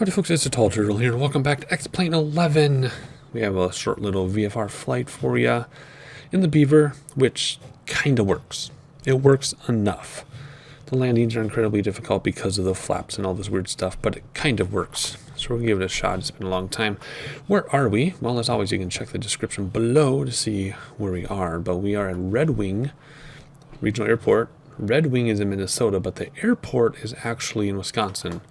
Howdy folks, it's a Tall Turtle here, and welcome back to X-Plane 11. We have a short little VFR flight for you in the Beaver, which kind of works. It works enough. The landings are incredibly difficult because of the flaps and all this weird stuff, but it kind of works. So we're going to give it a shot. It's been a long time. Where are we? Well, as always, you can check the description below to see where we are, but we are at Red Wing Regional Airport. Red Wing is in Minnesota, but the airport is actually in Wisconsin.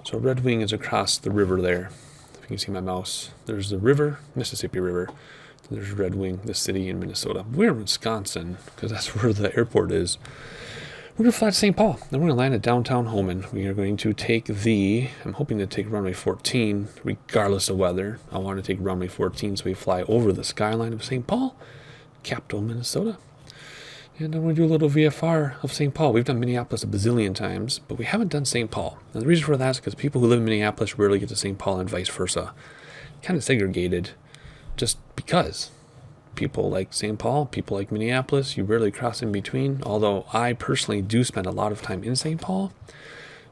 So Red Wing is across the river there. If you can see my mouse. There's the river, Mississippi River. There's Red Wing, the city in Minnesota. We're in Wisconsin, because that's where the airport is. We're going to fly to St. Paul. Then we're going to land at downtown Holman. We are going to take I'm hoping to take runway 14, regardless of weather. I want to take runway 14 so we fly over the skyline of St. Paul, capital Minnesota. And I'm going to do a little VFR of St. Paul. We've done Minneapolis a bazillion times, but we haven't done St. Paul. And the reason for that is because people who live in Minneapolis rarely get to St. Paul and vice versa. Kind of segregated, just because. People like St. Paul, people like Minneapolis, you rarely cross in between. Although I personally do spend a lot of time in St. Paul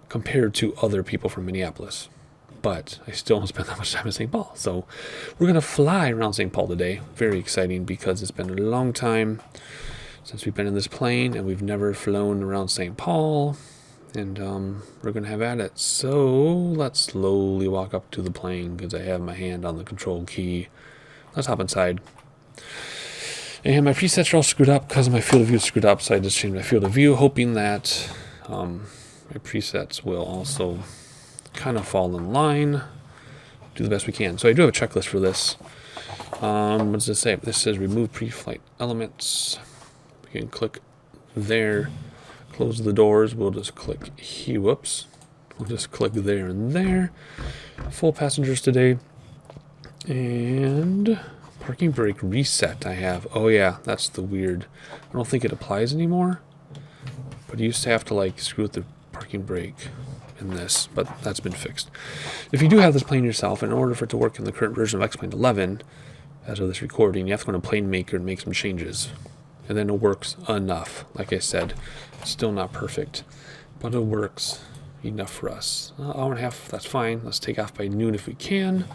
compared to other people from Minneapolis. But I still don't spend that much time in St. Paul. So we're going to fly around St. Paul today. Very exciting because it's been a long time since we've been in this plane, and we've never flown around St. Paul, and we're going to have at it. So let's slowly walk up to the plane because I have my hand on the control key. Let's hop inside. And my presets are all screwed up because my field of view is screwed up, so I just changed my field of view, hoping that my presets will also kind of fall in line. Do the best we can. So I do have a checklist for this. What does this say? This says remove pre-flight elements. We can click there, close the doors. We'll just click here. Whoops. We'll just click there and there. Full passengers today. And parking brake reset I have. Oh yeah, that's the weird. I don't think it applies anymore. But you used to have to like screw with the parking brake in this, but that's been fixed. If you do have this plane yourself, in order for it to work in the current version of X-Plane 11, as of this recording, you have to go to Plane Maker and make some changes. And then it works enough. Like I said, still not perfect, but it works enough for us. Hour and a half, that's fine. Let's take off by noon if we can.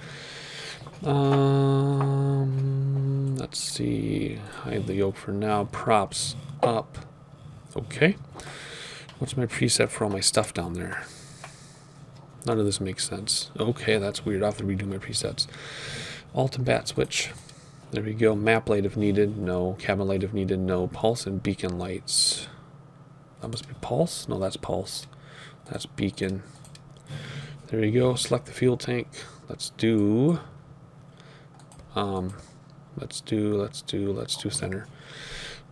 Let's see. Hide the yoke for now. Props up. Okay. What's my preset for all my stuff down there? None of this makes sense. Okay, that's weird. I'll have to redo my presets. Alt and bat switch. There we go. Map light if needed. No. Cabin light if needed. No. Pulse and beacon lights. That must be pulse? No, that's pulse. That's beacon. There you go. Select the fuel tank. Let's do center.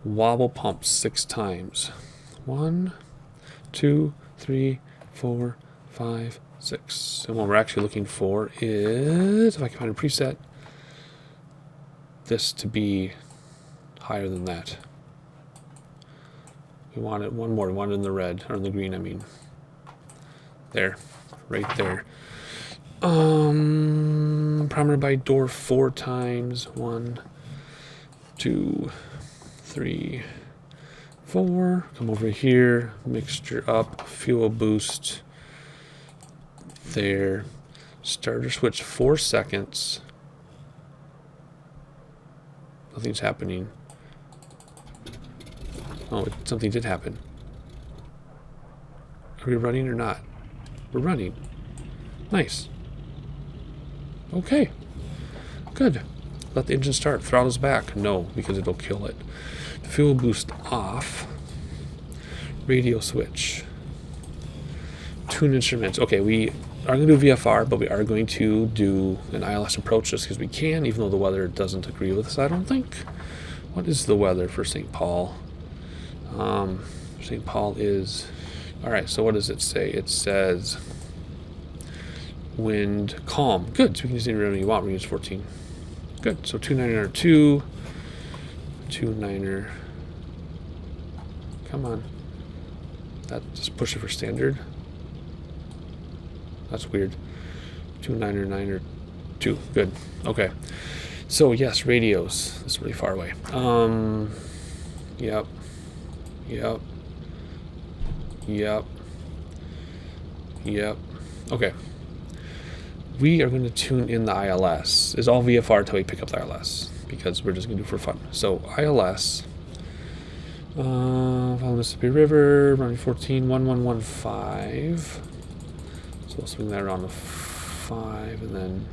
Wobble pump 6 times. 1, 2, 3, 4, 5, 6. And what we're actually looking for is, if I can find a preset, this to be higher than that. We want it one more. We want it in the red, or in the green, I mean. There. Right there. Promenade by door 4 times. 1, 2, 3, 4. Come over here. Mixture up. Fuel boost. There. Starter switch 4 seconds. Nothing's happening. Oh, something did happen. Are we running or not? We're running. Nice. Okay. Good. Let the engine start. Throttle's back. No, because it'll kill it. Fuel boost off. Radio switch. Tune instruments. Okay, we are going to do VFR, but we are going to do an ILS approach just because we can, even though the weather doesn't agree with us, I don't think. What is the weather for St. Paul? St. Paul is... Alright, so what does it say? It says... wind calm. Good, so we can just enter whatever you want. We're going to use 14. Good, so 2.9er 2. 2.9er. Come on. That just push it for standard. That's weird. 2.9er 9er 2. Good. Okay. So yes, radios. This is really far away. Yep. Okay. we are going to tune in the ILS. It's all VFR until we pick up the ILS, because we're just going to do it for fun. So ILS, follow Mississippi River, running 14, 1115. So we'll swing that around to 5, and then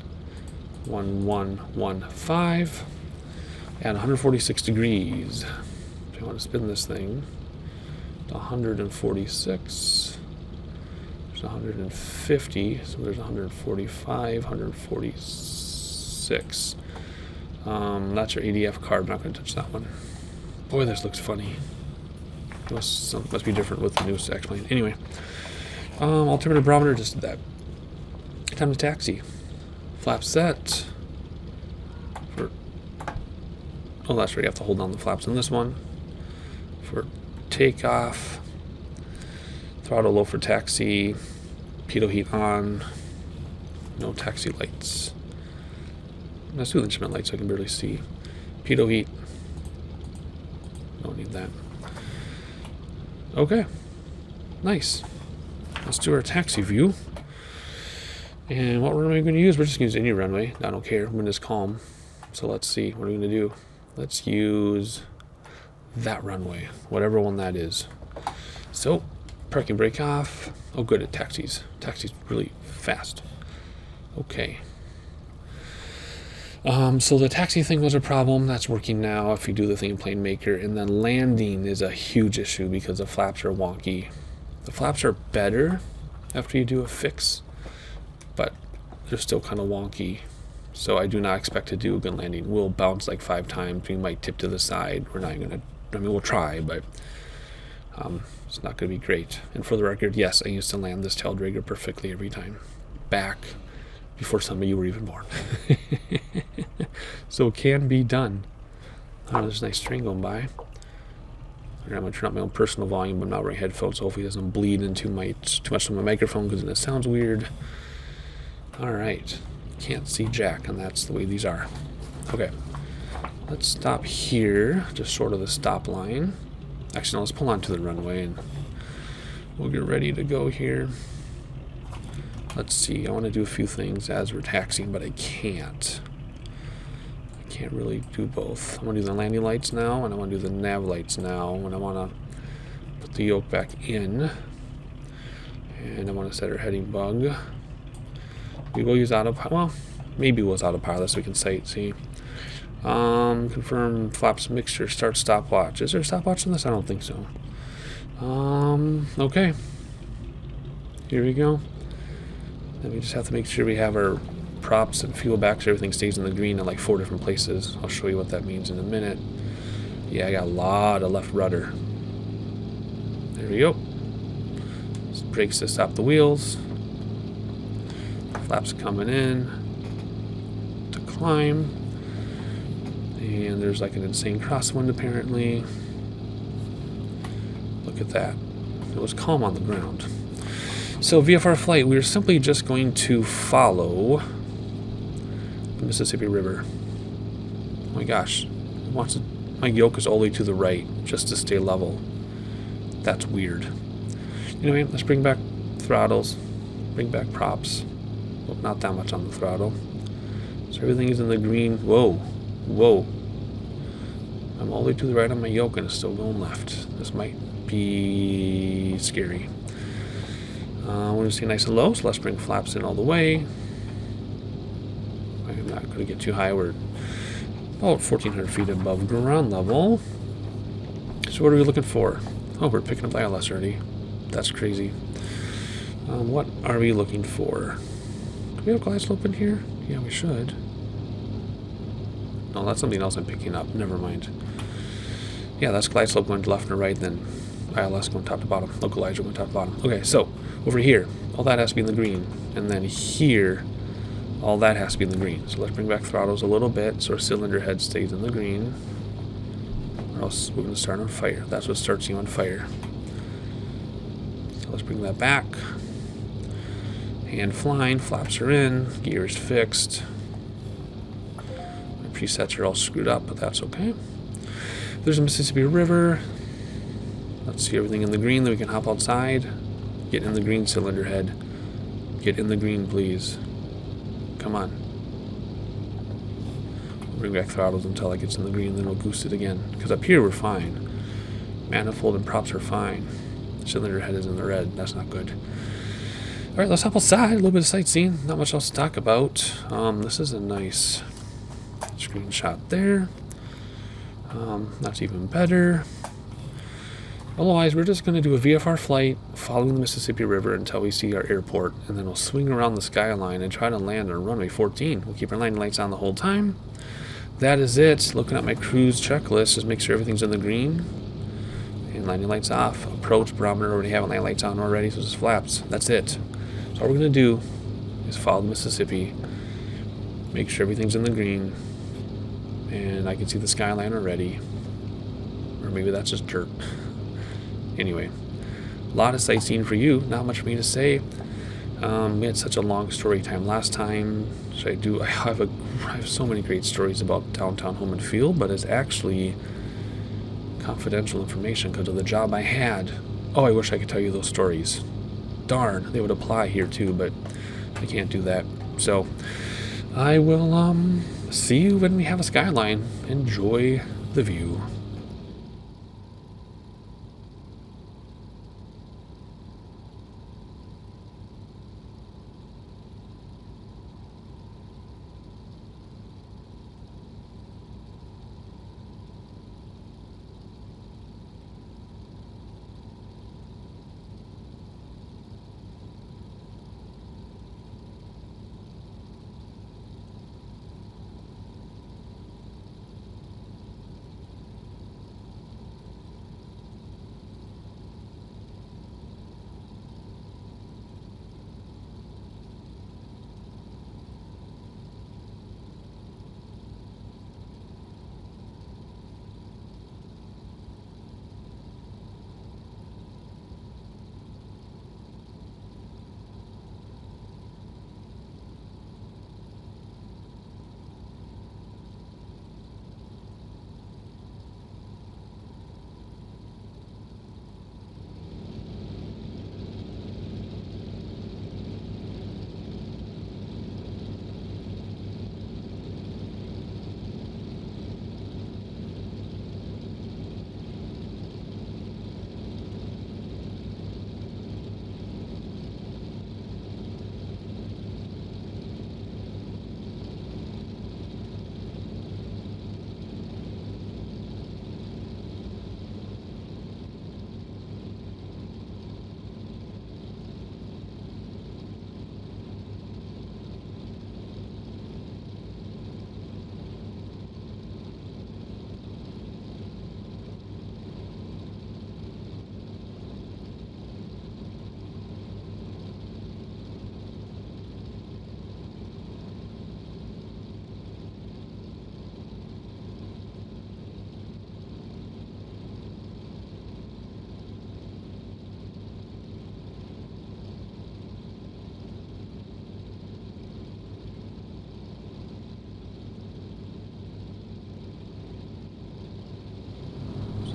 1115, and 146 degrees. So I want to spin this thing to 146. There's 150, so there's 145, 146. That's your ADF card. I'm not going to touch that one. Boy, this looks funny. Must be different with the new X-plane. Anyway, altimeter barometer, just did that. Time to taxi. Flap set. Oh, that's right. You have to hold down the flaps on this one. For takeoff. Throttle low for taxi. Pitot heat on. No taxi lights. Let's do the instrument lights so I can barely see. Pitot heat. Don't need that. Okay. Nice. Let's do our taxi view. And what runway are we going to use? We're just going to use any runway. I don't care. Wind is calm. So let's see. What are we going to do? Let's use that runway. Whatever one that is. So, parking brake off. Oh, good. It taxis. Taxis really fast. Okay. So the taxi thing was a problem. That's working now if you do the thing in Plane Maker. And then landing is a huge issue because the flaps are wonky. The flaps are better after you do a fix, but they're still kind of wonky. So I do not expect to do a good landing. We'll bounce like 5 times. We might tip to the side. We're not going to, I mean, we'll try, but it's not going to be great. And for the record, yes, I used to land this tail dragger perfectly every time. Back before some of you were even born. So it can be done. Oh, there's a nice train going by. I'm going to turn up my own personal volume, but I'm not wearing headphones, so hopefully it doesn't bleed into too much of my microphone because it sounds weird. Alright. Can't see jack, and that's the way these are. Okay. Let's stop here, just short of the stop line. Actually, no, let's pull onto the runway, and we'll get ready to go here. Let's see. I want to do a few things as we're taxiing, but I can't. I can't really do both. I want to do the landing lights now, and I want to do the nav lights now, and I want to put the yoke back in. And I want to set our heading bug. We will use autopilot. Well, maybe we'll use autopilot so we can sightsee. Confirm flaps mixture. Start stopwatch. Is there a stopwatch on this? I don't think so. Okay. Here we go. Then we just have to make sure we have our props and fuel back so everything stays in the green in like 4 different places. I'll show you what that means in a minute. Yeah, I got a lot of left rudder. There we go. Brakes to stop the wheels. Flaps coming in to climb. And there's like an insane crosswind apparently. Look at that. It was calm on the ground. So VFR flight, we're simply just going to follow the Mississippi River. Oh my gosh. It wants to, my yoke is all the way to the right just to stay level. That's weird. Anyway, let's bring back throttles. Bring back props. Well, not that much on the throttle. So everything is in the green. Whoa. Whoa. I'm all the way to the right on my yoke and it's still going left. This might be scary. I want to stay nice and low, so let's bring flaps in all the way. I'm not going to get too high. We're about 1,400 feet above ground level. So what are we looking for? Oh, we're picking up ILS already. That's crazy. What are we looking for? Do we have glide slope in here? Yeah, we should. No, that's something else I'm picking up. Never mind. Yeah, that's glide slope going to left and right, then ILS going top to bottom. Localizer going top to bottom. Okay, so over here, all that has to be in the green. And then here, all that has to be in the green. So let's bring back throttles a little bit so our cylinder head stays in the green. Or else we're going to start on fire. That's what starts you on fire. So let's bring that back. Hand flying, flaps are in, gear is fixed. My presets are all screwed up, but that's okay. There's a Mississippi River. Let's see everything in the green, then we can hop outside. Get in the green cylinder head. Get in the green, please. Come on. Bring back throttles until it gets in the green, then we'll goose it again. Because up here we're fine. Manifold and props are fine. Cylinder head is in the red. That's not good. Alright, let's hop outside. A little bit of sightseeing. Not much else to talk about. This is a nice screenshot there. That's even better. Otherwise, we're just going to do a VFR flight following the Mississippi River until we see our airport, and then we'll swing around the skyline and try to land on runway 14. We'll keep our landing lights on the whole time. That is it. Looking at my cruise checklist, just make sure everything's in the green. And landing lights off. Approach barometer, already have landing lights on already, so just flaps. That's it. So all we're going to do is follow the Mississippi, make sure everything's in the green, and I can see the skyline already. Or maybe that's just dirt. Anyway, a lot of sightseeing for you. Not much for me to say. We had such a long story time last time. I have so many great stories about downtown home and field, but it's actually confidential information because of the job I had. Oh, I wish I could tell you those stories. Darn, they would apply here too, but I can't do that. So I will see you when we have a skyline. Enjoy the view.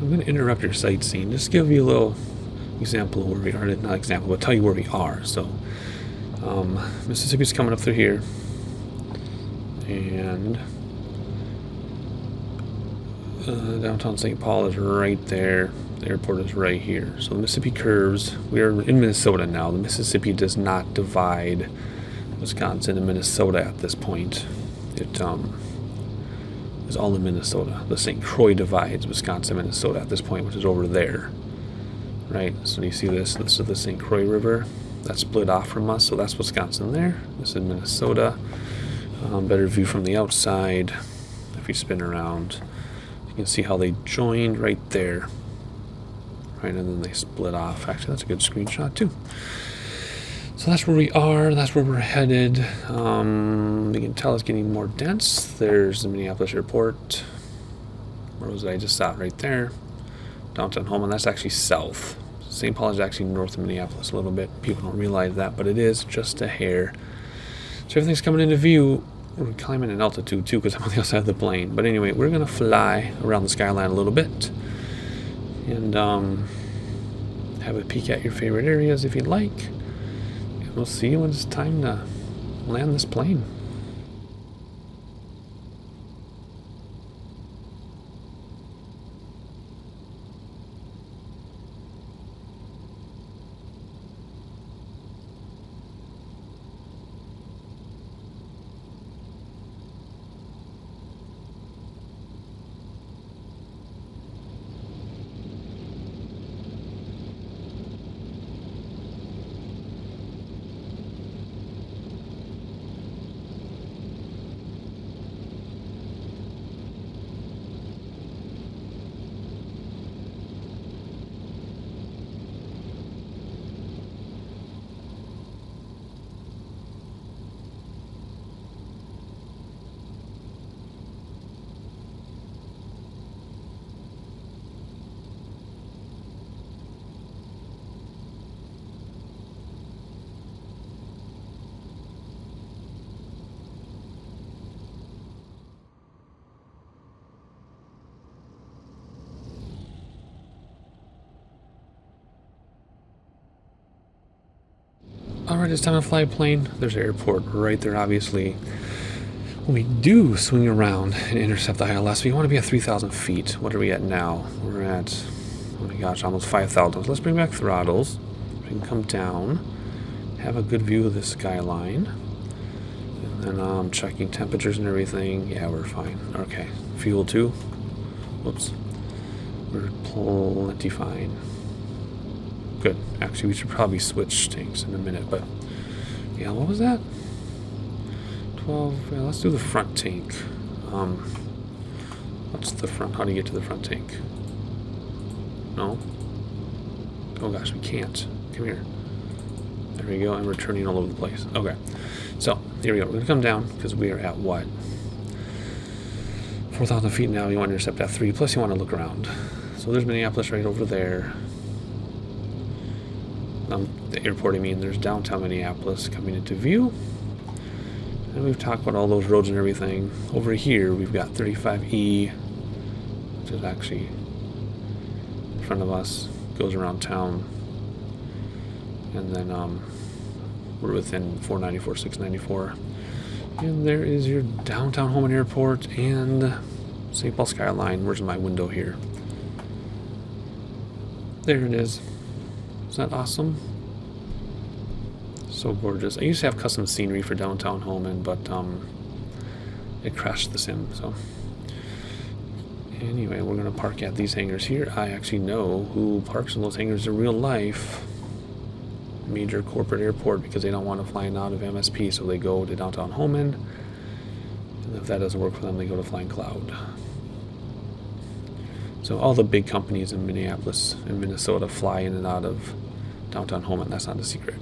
I'm going to interrupt your sightseeing, just give you a little example of where we are. Not example, but tell you where we are. So, Mississippi's coming up through here, and downtown St. Paul is right there. The airport is right here. So the Mississippi curves. We are in Minnesota now. The Mississippi does not divide Wisconsin and Minnesota at this point. It is all in Minnesota. The St. Croix divides Wisconsin and Minnesota at this point, which is over there. Right? So you see this? This is the St. Croix River. That's split off from us, so that's Wisconsin there. This is Minnesota. Better view from the outside. If you spin around, you can see how they joined right there. Right, and then they split off. Actually, that's a good screenshot too. So that's where we are. That's where we're headed. You can tell it's getting more dense. There's the Minneapolis airport. Where was I? Just out right there. Downtown Holman. That's actually south. St. Paul is actually north of Minneapolis a little bit. People don't realize that, but it is just a hair. So everything's coming into view. We're climbing in altitude too because I'm on the outside of the plane. But anyway, we're going to fly around the skyline a little bit. And have a peek at your favorite areas if you'd like. And we'll see you when it's time to land this plane. Alright, it's time to fly a plane. There's an airport right there, obviously. When we do swing around and intercept the ILS, we want to be at 3,000 feet. What are we at now? We're at, oh my gosh, almost 5,000. So let's bring back throttles. We can come down, have a good view of the skyline. And then checking temperatures and everything. Yeah, we're fine. Okay, fuel too. Whoops. We're plenty fine. Good. Actually, we should probably switch tanks in a minute, but yeah, what was that? 12. Yeah, let's do the front tank. What's the front? How do you get to the front tank? No? Oh gosh, we can't. Come here. There we go, and we're turning all over the place. Okay. So, here we go. We're going to come down because we are at what? 4,000 feet now. You want to intercept at 3, plus you want to look around. So there's Minneapolis right over there. The airport, I mean, there's downtown Minneapolis coming into view. And we've talked about all those roads and everything. Over here, we've got 35E, which is actually in front of us. Goes around town. And then we're within 494, 694. And there is your downtown Holman Airport and St. Paul skyline. Where's my window here? There it is. Isn't that awesome? So gorgeous. I used to have custom scenery for downtown Holman, but it crashed the sim. So anyway, we're gonna park at these hangars here. I actually know who parks in those hangars in real life. Major corporate airport, because they don't want to flying out of MSP, so they go to downtown Holman. And if that doesn't work for them, they go to Flying Cloud. So all the big companies in Minneapolis and Minnesota fly in and out of downtown Holman. That's not a secret.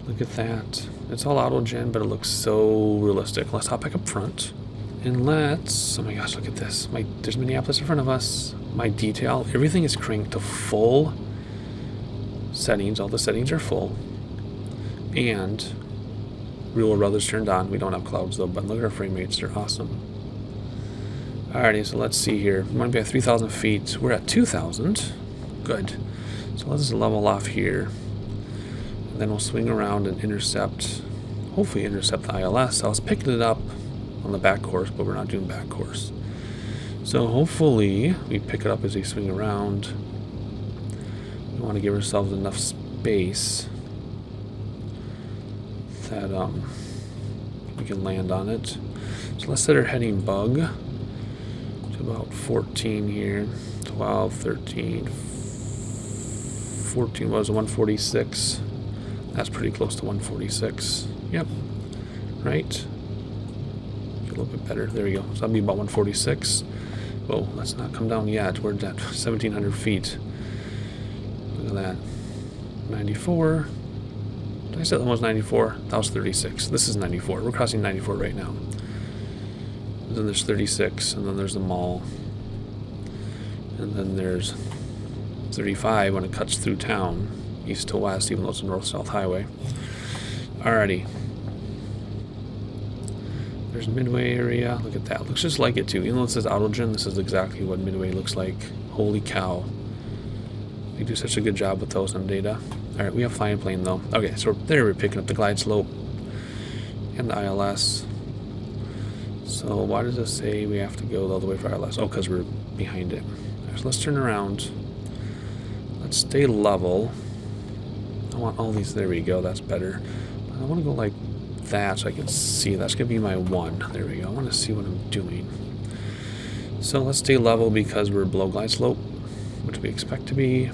Look at that. It's all auto-gen, but it looks so realistic. Let's hop back up front. And let's... Oh my gosh, look at this. There's Minneapolis in front of us. My detail. Everything is cranked to full settings. All the settings are full. And real weather's turned on. We don't have clouds, though, but look at our frame rates. They're awesome. Alrighty, so let's see here. We want to be at 3,000 feet. We're at 2,000. Good. So let's level off here. And then we'll swing around and intercept, hopefully intercept the ILS. I was picking it up on the back course, but we're not doing back course. So hopefully we pick it up as we swing around. We want to give ourselves enough space that we can land on it. So let's set our heading bug to about 14 here. 12, 13, 14 was 146. That's pretty close to 146. Yep. Right? A little bit better. There we go. So that'll be about 146. Whoa, let's not come down yet. We're at 1,700 feet. Look at that. 94. Did I say that was 94? That was 36. This is 94. We're crossing 94 right now. And then there's 36, and then there's the mall. And then there's 35 when it cuts through town, east to west, even though it's a north-south highway. Alrighty. There's Midway area. Look at that. Looks just like it too. Even though it says AutoGen, this is exactly what Midway looks like. Holy cow. They do such a good job with those on data. Alright, we have flying plane though. Okay, so there we're picking up the glide slope and the ILS. So why does it say we have to go the other way for ILS? Oh, because we're behind it. Right, so let's turn around. Let's stay level. I want all these. There we go. That's better. But I want to go like that so I can see. That's going to be my 1. There we go. I want to see what I'm doing. So let's stay level because we're below glide slope, which we expect to be.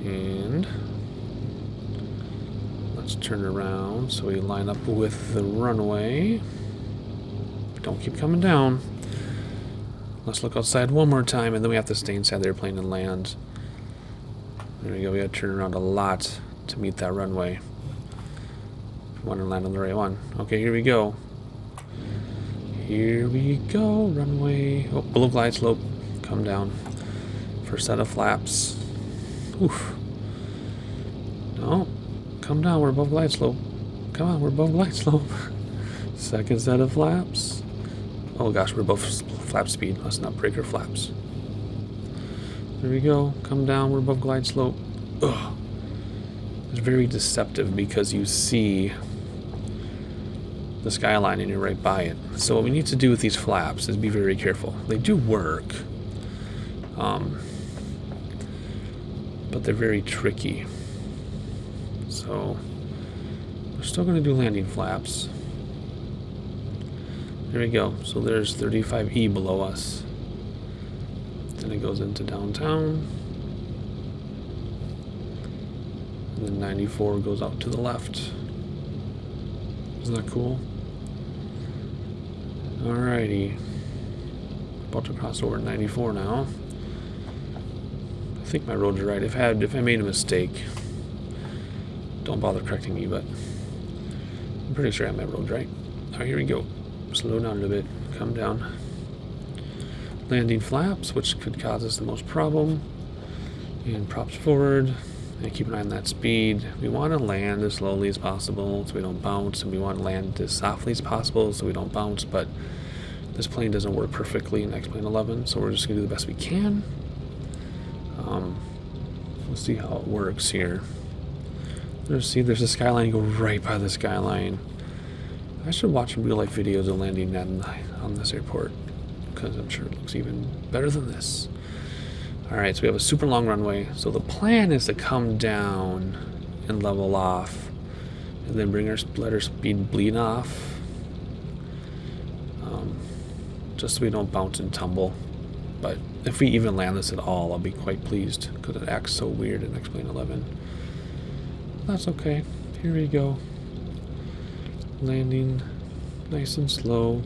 And let's turn around so we line up with the runway. Don't keep coming down. Let's look outside one more time, and then we have to stay inside the airplane and land. There we go. We got to turn around a lot to meet that runway. We want to land on the right one. Okay, here we go. Here we go. Runway. Oh, below glide slope. Come down. First set of flaps. Oof. No. Come down. We're above glide slope. Come on. We're above glide slope. Second set of flaps. Oh gosh, we're above flap speed. Let's not break our flaps. There we go. Come down. We're above glide slope. Ugh. It's very deceptive because you see the skyline and you're right by it. So what we need to do with these flaps is be very careful. They do work, but they're very tricky. So we're still going to do landing flaps. There we go. So there's 35E below us. Then it goes into downtown. And then 94 goes out to the left. Isn't that cool? Alrighty. About to cross over 94 now. I think my roads are right. If I made a mistake, don't bother correcting me, but I'm pretty sure I have my roads right. Alright, here we go. Slow down a little bit. Come down. Landing flaps, which could cause us the most problem. And props forward. And keep an eye on that speed. We want to land as slowly as possible so we don't bounce, and we want to land as softly as possible so we don't bounce, but this plane doesn't work perfectly in X-Plane 11, so we're just going to do the best we can. We'll see how it works here. There's a skyline. Go right by the skyline. I should watch real life videos of landing on this airport, because I'm sure it looks even better than this. Alright, so we have a super long runway. So the plan is to come down and level off, and then let our speed bleed off, just so we don't bounce and tumble. But if we even land this at all, I'll be quite pleased, because it acts so weird in X-Plane 11. That's okay. Here we go. Landing nice and slow.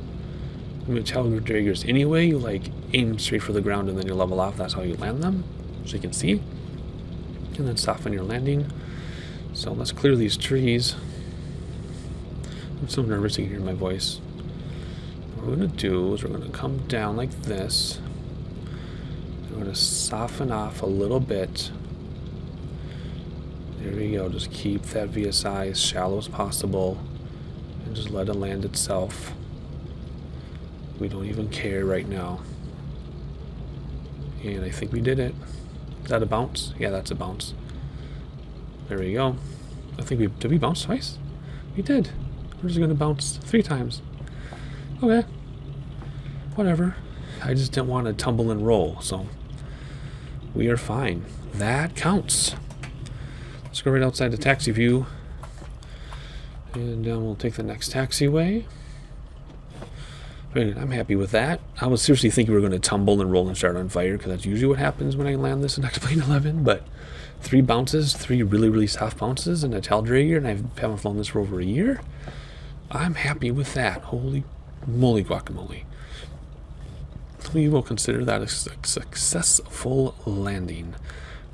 I'm going to tell draggers anyway, you like aim straight for the ground and then you level off. That's how you land them, so you can see. And then soften your landing. So let's clear these trees. I'm so nervous you can hear my voice. What we're going to do is we're going to come down like this. We're going to soften off a little bit. There we go. Just keep that VSI as shallow as possible and just let it land itself. We don't even care right now. And I think we did it. Is that a bounce? Yeah, that's a bounce. There we go. I think did we bounce twice? We did. We're just going to bounce 3 times. Okay. Whatever. I just didn't want to tumble and roll, so we are fine. That counts. Let's go right outside the taxi view. And we'll take the next taxiway. I'm happy with that. I was seriously thinking we were going to tumble and roll and start on fire, because that's usually what happens when I land this in X-Plane 11. But 3 bounces, 3 really, really soft bounces, and a tail dragger, and I haven't flown this for over a year. I'm happy with that. Holy moly guacamole. We will consider that a successful landing.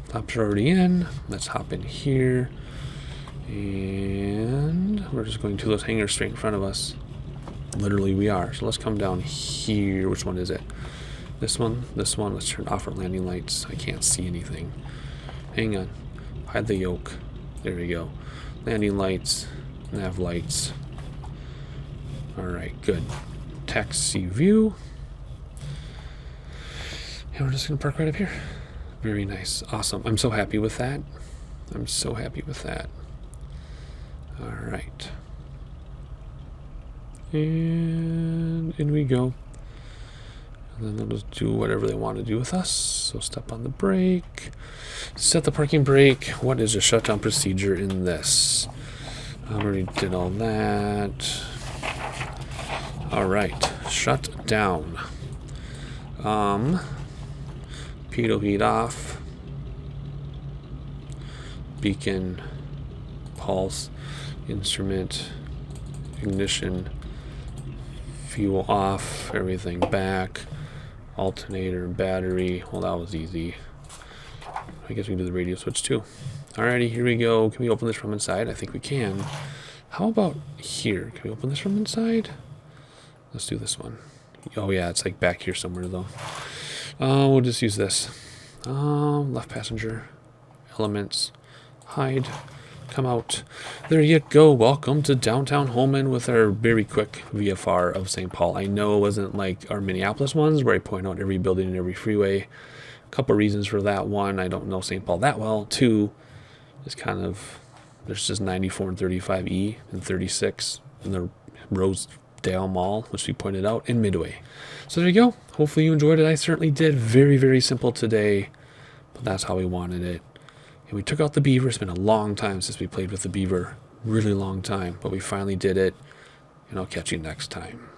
Flaps are already in. Let's hop in here. And we're just going to those hangars straight in front of us. Literally we are. So let's come down here. Which one is it? This one? This one. Let's turn off our landing lights. I can't see anything. Hang on. Hide the yoke. There we go. Landing lights. Nav lights. Alright, good. Taxi view. And we're just going to park right up here. Very nice. Awesome. I'm so happy with that. I'm so happy with that. Alright. And in we go. And then they'll just do whatever they want to do with us. So step on the brake. Set the parking brake. What is a shutdown procedure in this? I already did all that. Alright. Shut down. Pitot heat off. Beacon. Pulse. Instrument. Ignition. Fuel off. Everything back. Alternator. Battery. Well, that was easy. I guess we can do the radio switch too. Alrighty, here we go. Can we open this from inside? I think we can. How about here? Can we open this from inside? Let's do this one. Oh yeah, it's like back here somewhere though. We'll just use this. Left passenger. Elements. Hide. Come out. There you go. Welcome to downtown Holman with our very quick VFR of St. Paul. I know it wasn't like our Minneapolis ones where I point out every building and every freeway. couple reasons for that. One, I don't know St. Paul that well. Two, it's kind of, there's just 94 and 35E and 36 in the Rosedale Mall, which we pointed out in Midway. So there you go. Hopefully you enjoyed it. I certainly did. Very, very simple today, but that's how we wanted it. And we took out the Beaver. It's been a long time since we played with the Beaver. Really long time, but we finally did it. And I'll catch you next time.